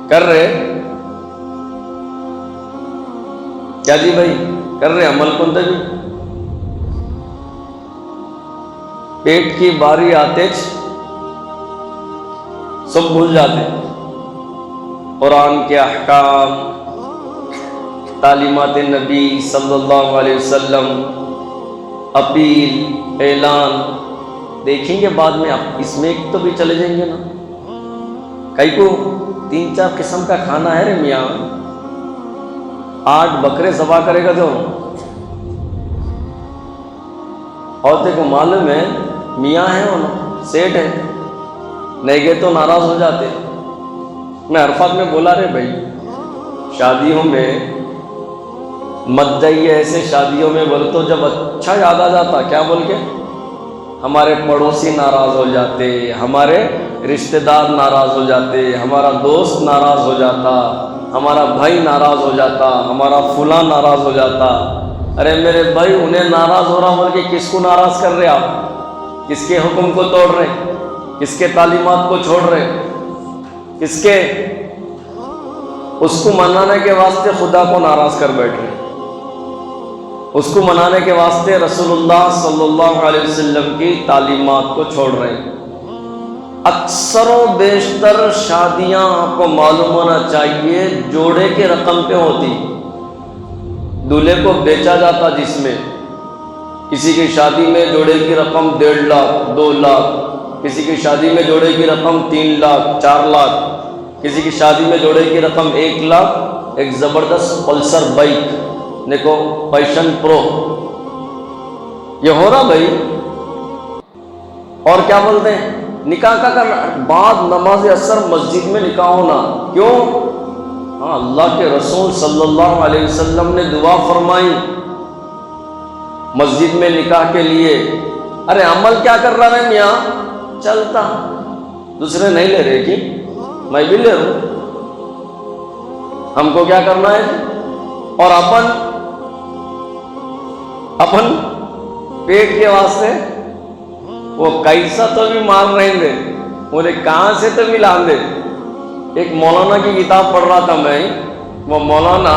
کر رہے کیا جی بھائی؟ کر رہے عمل کنتے بھی؟ پیٹ کی باری آتے سب بھول جاتے، قرآن کے احکام، تعلیمات نبی صلی اللہ علیہ وسلم، اپیل، اعلان دیکھیں گے بعد میں. آپ اس میں ایک تو بھی چلے جائیں گے نا. کئی کو 3-4 قسم کا کھانا ہے رے میاں، 8 بکرے ذبح کرے گا تو عورتیں کو معلوم ہے میاں ہے اور سیٹ ہے، نہیں گئے تو ناراض ہو جاتے. میں عرفات میں بولا رہے بھائی شادیوں میں مت جائیے، ایسے شادیوں میں بول تو جب اچھا یاد آ جاتا کیا بول کے ہمارے پڑوسی ناراض ہو جاتے، ہمارے رشتہ دار ناراض ہو جاتے، ہمارا دوست ناراض ہو جاتا، ہمارا بھائی ناراض ہو جاتا، ہمارا فلاں ناراض ہو جاتا. ارے میرے بھائی انہیں ناراض ہو رہا بول کے کس کو ناراض کر رہے آپ؟ کس کے حکم کو توڑ رہے؟ کس کے تعلیمات کو چھوڑ رہے؟ کس کے اس کو منانے کے واسطے خدا کو ناراض کر بیٹھ رہے، اس کو منانے کے واسطے رسول اللہ صلی اللہ علیہ وسلم کی تعلیمات کو چھوڑ رہے ہیں. اکثر و بیشتر شادیاں آپ کو معلوم ہونا چاہیے جوڑے کے رقم پہ ہوتی. دولہے کو بیچا جاتا، جس میں کسی کی شادی میں جوڑے کی رقم 1.5 لاکھ 2 لاکھ، کسی کی شادی میں جوڑے کی رقم 3 لاکھ 4 لاکھ، کسی کی شادی میں جوڑے کی رقم 1 لاکھ. ایک زبردست پلسر بائک دیکھو، پیشن پرو، یہ ہو رہا بھائی. اور کیا بولتے ہیں نکاح کا کرنا بعد نماز عصر مسجد میں نکاح ہونا. کیوں؟ ہاں اللہ کے رسول صلی اللہ علیہ وسلم نے دعا فرمائی مسجد میں نکاح کے لیے. ارے عمل کیا کر رہا ہے میاں؟ چلتا. دوسرے نہیں لے رہے کہ میں بھی لے رہا ہوں، ہم کو کیا کرنا ہے؟ اور اپن پیٹ کے واسطے وہ کیسا تو بھی مار رہے تھے، بولے کہاں سے تو بھی لان دے. ایک مولانا کی کتاب پڑھ رہا تھا میں، وہ مولانا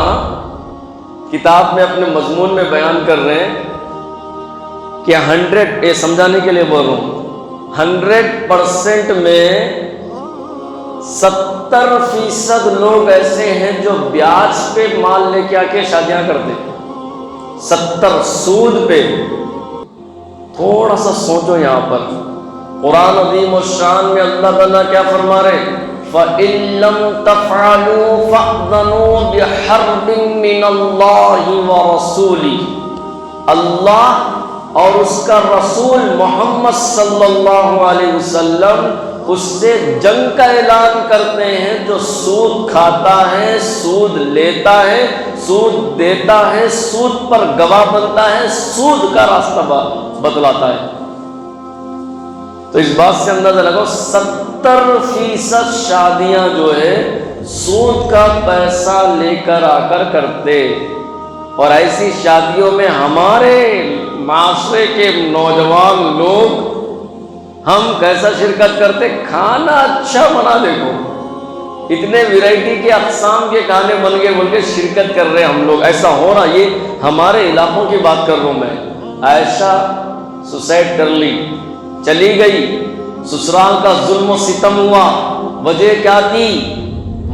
کتاب میں اپنے مضمون میں بیان کر رہے ہیں کہ 100 یہ سمجھانے کے لیے بول رہا ہوں 100% میں 70% لوگ ایسے ہیں جو بیاج پہ مال لے کے آ کے شادیاں کرتے. 70 سود پہ. تھوڑا سا سوچو یہاں پر قرآن عظیم الشان میں اللہ تعالیٰ کیا فرما رہے؟ فَإِن لَّمْ تَفْعَلُوا فَأْذَنُوا بِحَرْبٍ مِّنَ اللَّهِ وَرَسُولِهِ. اللہ اور اس کا رسول محمد صلی اللہ علیہ وسلم اس سے جنگ کا اعلان کرتے ہیں جو سود کھاتا ہے، سود لیتا ہے، سود دیتا ہے، سود پر گواہ بنتا ہے، سود کا راستہ بتلاتا ہے. تو اس بات سے اندازہ لگاؤ 70% شادیاں جو ہے سود کا پیسہ لے کر آ کر کرتے. اور ایسی شادیوں میں ہمارے معاشرے کے نوجوان لوگ ہم کیسا شرکت کرتے؟ کھانا اچھا بنا، دیکھو اتنے ویرائٹی کے اقسام کے کھانے بن گئے بول کے شرکت کر رہے ہم لوگ. ایسا ہو رہا، یہ ہمارے علاقوں کی بات کر رہا ہوں میں. عائشہ سوسائڈ کر لی، چلی گئی، سسرال کا ظلم و ستم ہوا. وجہ کیا تھی؟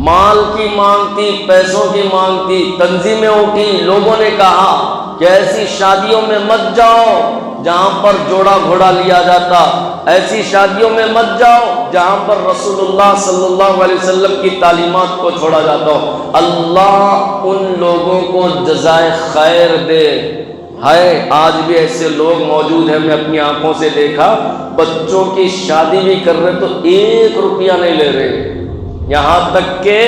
مال کی مانگ تھی، پیسوں کی مانگ تھی. تنظیمیں اٹھی، لوگوں نے کہا کہ ایسی شادیوں میں مت جاؤ جہاں پر جوڑا گھوڑا لیا جاتا، ایسی شادیوں میں مت جاؤ جہاں پر رسول اللہ صلی اللہ علیہ وسلم کی تعلیمات کو چھوڑا جاتا ہو. اللہ ان لوگوں کو جزائے خیر دے. ہے آج بھی ایسے لوگ موجود ہیں، میں اپنی آنکھوں سے دیکھا، بچوں کی شادی بھی کر رہے تو 1 روپیہ نہیں لے رہے. یہاں تک کہ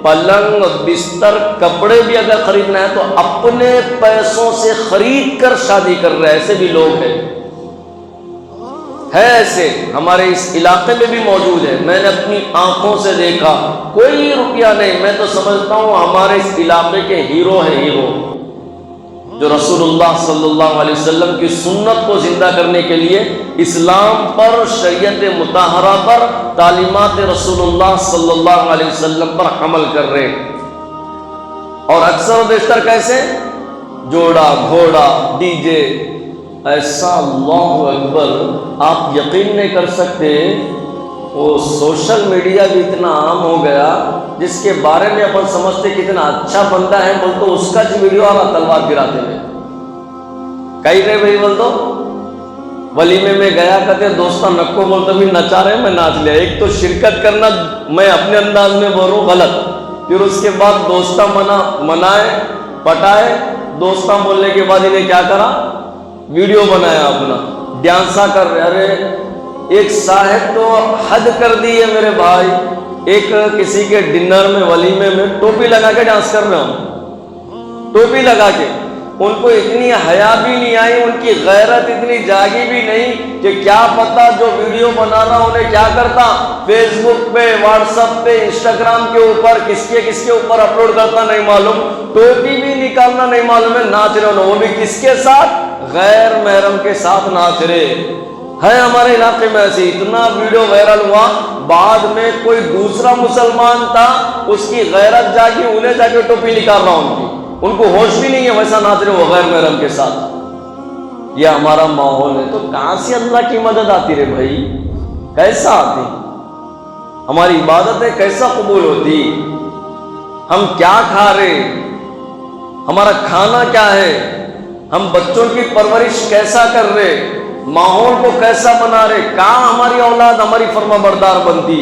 پلنگ بستر کپڑے بھی اگر خریدنا ہے تو اپنے پیسوں سے خرید کر شادی کر رہے. ایسے بھی لوگ ہیں، ایسے ہمارے اس علاقے میں بھی موجود ہے. میں نے اپنی آنکھوں سے دیکھا، کوئی روپیہ نہیں. میں تو سمجھتا ہوں ہمارے اس علاقے کے ہیرو ہیں، ہیرو. جو رسول اللہ صلی اللہ علیہ وسلم کی سنت کو زندہ کرنے کے لیے اسلام پر، شریعت مطہرہ پر، تعلیمات رسول اللہ صلی اللہ علیہ وسلم پر عمل کر رہے ہیں۔ اور اکثر و بیشتر کیسے؟ جوڑا گھوڑا ڈی جے، ایسا اللہ اکبر آپ یقین نہیں کر سکتے۔ وہ سوشل میڈیا بھی اتنا عام ہو گیا جس کے بارے میں اپن سمجھتے کتنا اچھا بندہ ہے، بول تو اس کا جو ویڈیو آ رہا تلوار گراتے ہوئے کئی رہے بھائی، بول تو ولیمے میں گیا کہتے دوستہ نکو بولتے بھی نچا رہے میں ناچ لیا۔ ایک تو شرکت کرنا میں اپنے انداز میں بول رہا ہوں غلط، پھر اس کے بعد دوستہ منائے پٹائے، دوستہ بولنے کے بعد انہیں کیا کرا، ویڈیو بنایا اپنا، ڈانسا کر رہے۔ ارے ایک صاحب تو حد کر دی ہے میرے بھائی، ایک کسی کے ڈنر میں ولیمے میں ٹوپی لگا کے ڈانس کر رہے ہوں، ٹوپی لگا کے، ان کو اتنی حیا بھی نہیں آئی، ان کی غیرت اتنی جاگی بھی نہیں کہ کیا پتا جو ویڈیو بنا رہا انہیں کیا کرتا، فیس بک پہ، واٹس ایپ پہ، انسٹاگرام کے اوپر کس کے اوپر اپلوڈ کرتا نہیں معلوم، ٹوپی بھی نکالنا نہیں معلوم ہے، ناچ رہے انہوں، وہ بھی کس کے ساتھ، غیر محرم کے ساتھ ناچ رہے ہے۔ ہمارے علاقے میں ایسے اتنا ویڈیو وائرل ہوا، بعد میں کوئی دوسرا مسلمان تھا، اس کی غیرت جاگی، انہیں جا کے ٹوپی نکال رہا ان کو ہوش بھی نہیں ہے، ویسا ناچ رہے وہ غیر محرم کے ساتھ۔ یہ ہمارا ماحول ہے، تو کہاں سے اللہ کی مدد آتی رہے بھائی؟ کیسا آتی؟ ہماری عبادتیں کیسا قبول ہوتی؟ ہم کیا کھا رہے، ہمارا کھانا کیا ہے، ہم بچوں کی پرورش کیسا کر رہے، ماحول کو کیسا بنا رہے، کہاں ہماری اولاد ہماری فرما بردار بنتی؟